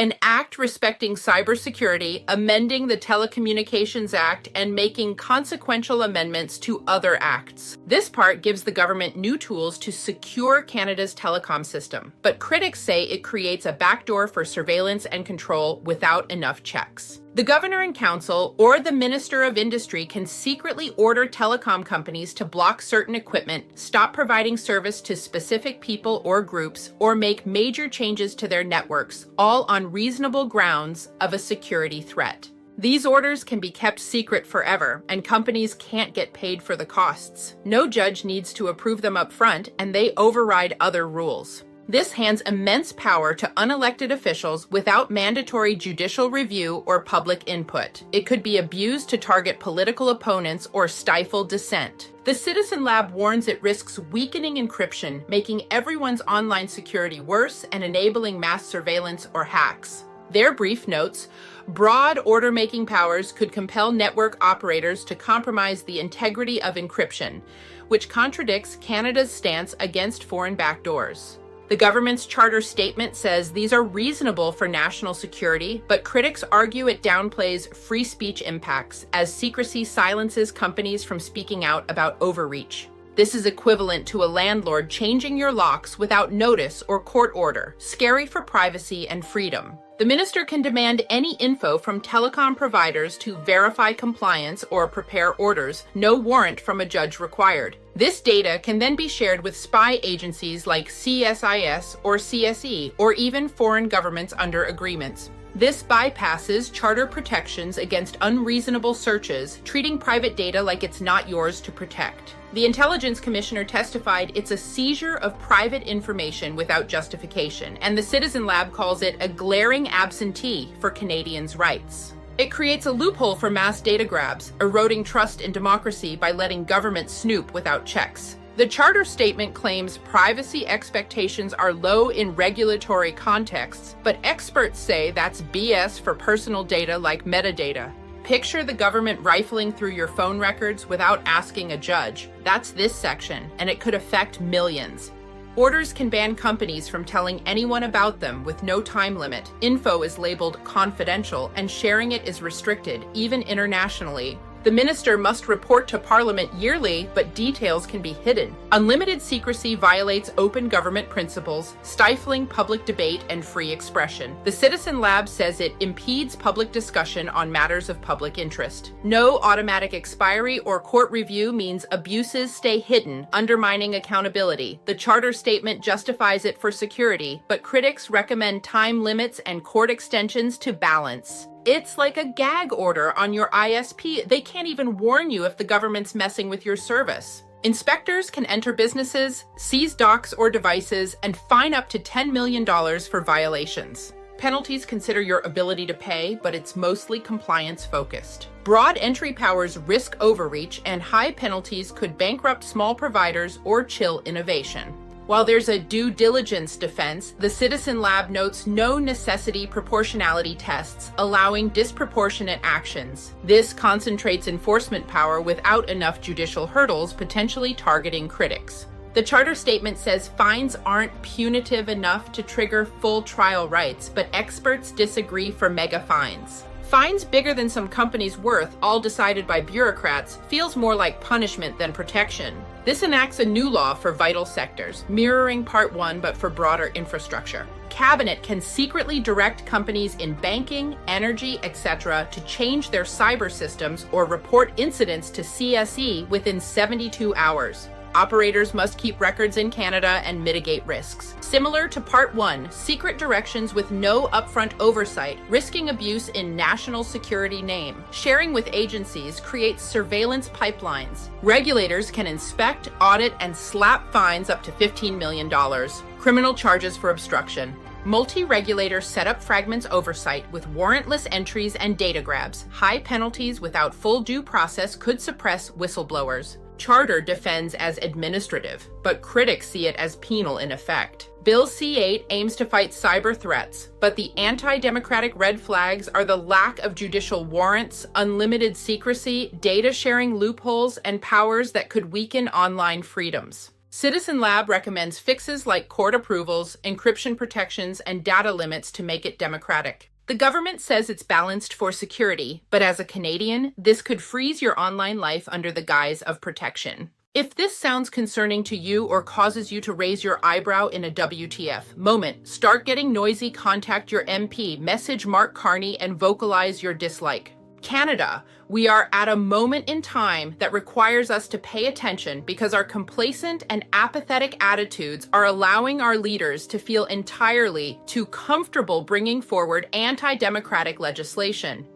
an act respecting cybersecurity, amending the Telecommunications Act, and making consequential amendments to other acts. This part gives the government new tools to secure Canada's telecom system, but critics say it creates a backdoor for surveillance and control without enough checks. The Governor and Council or the Minister of Industry can secretly order telecom companies to block certain equipment, stop providing service to specific people or groups, or make major changes to their networks, all on reasonable grounds of a security threat. These orders can be kept secret forever, and companies can't get paid for the costs. No judge needs to approve them up front, and they override other rules. This hands immense power to unelected officials without mandatory judicial review or public input. It could be abused to target political opponents or stifle dissent. The Citizen Lab warns it risks weakening encryption, making everyone's online security worse and enabling mass surveillance or hacks. Their brief notes, broad order-making powers could compel network operators to compromise the integrity of encryption, which contradicts Canada's stance against foreign backdoors. The government's charter statement says these are reasonable for national security, but critics argue it downplays free speech impacts as secrecy silences companies from speaking out about overreach. This is equivalent to a landlord changing your locks without notice or court order, scary for privacy and freedom. The minister can demand any info from telecom providers to verify compliance or prepare orders, no warrant from a judge required. This data can then be shared with spy agencies like CSIS or CSE, or even foreign governments under agreements. This bypasses charter protections against unreasonable searches, treating private data like it's not yours to protect. The Intelligence Commissioner testified it's a seizure of private information without justification, and the Citizen Lab calls it a glaring absentee for Canadians' rights. It creates a loophole for mass data grabs, eroding trust in democracy by letting government snoop without checks. The charter statement claims privacy expectations are low in regulatory contexts, but experts say that's BS for personal data like metadata. Picture the government rifling through your phone records without asking a judge. That's this section, and it could affect millions. Orders can ban companies from telling anyone about them with no time limit. Info is labeled confidential, and sharing it is restricted, even internationally. The minister must report to Parliament yearly, but details can be hidden. Unlimited secrecy violates open government principles, stifling public debate and free expression. The Citizen Lab says it impedes public discussion on matters of public interest. No automatic expiry or court review means abuses stay hidden, undermining accountability. The charter statement justifies it for security, but critics recommend time limits and court extensions to balance. It's like a gag order on your ISP. They can't even warn you if the government's messing with your service. Inspectors can enter businesses, seize docs or devices, and fine up to $10 million for violations. Penalties consider your ability to pay, but it's mostly compliance-focused. Broad entry powers risk overreach, and high penalties could bankrupt small providers or chill innovation. While there's a due diligence defense, the Citizen Lab notes no necessity proportionality tests, allowing disproportionate actions. This concentrates enforcement power without enough judicial hurdles, potentially targeting critics. The charter statement says fines aren't punitive enough to trigger full trial rights, but experts disagree for mega fines. Fines bigger than some company's worth, all decided by bureaucrats, feels more like punishment than protection. This enacts a new law for vital sectors, mirroring Part 1 but for broader infrastructure. Cabinet can secretly direct companies in banking, energy, etc. to change their cyber systems or report incidents to CSE within 72 hours. Operators must keep records in Canada and mitigate risks. Similar to Part 1, secret directions with no upfront oversight, risking abuse in national security name. Sharing with agencies creates surveillance pipelines. Regulators can inspect, audit, and slap fines up to $15 million. Criminal charges for obstruction. Multi-regulators set up fragments oversight with warrantless entries and data grabs. High penalties without full due process could suppress whistleblowers. Charter defends as administrative, but critics see it as penal in effect. Bill C-8 aims to fight cyber threats, but the anti-democratic red flags are the lack of judicial warrants, unlimited secrecy, data sharing loopholes, and powers that could weaken online freedoms. Citizen Lab recommends fixes like court approvals, encryption protections, and data limits to make it democratic. The government says it's balanced for security, but as a Canadian, this could freeze your online life under the guise of protection. If this sounds concerning to you or causes you to raise your eyebrow in a WTF moment, start getting noisy, contact your MP, message Mark Carney, and vocalize your dislike. Canada, we are at a moment in time that requires us to pay attention because our complacent and apathetic attitudes are allowing our leaders to feel entirely too comfortable bringing forward anti-democratic legislation.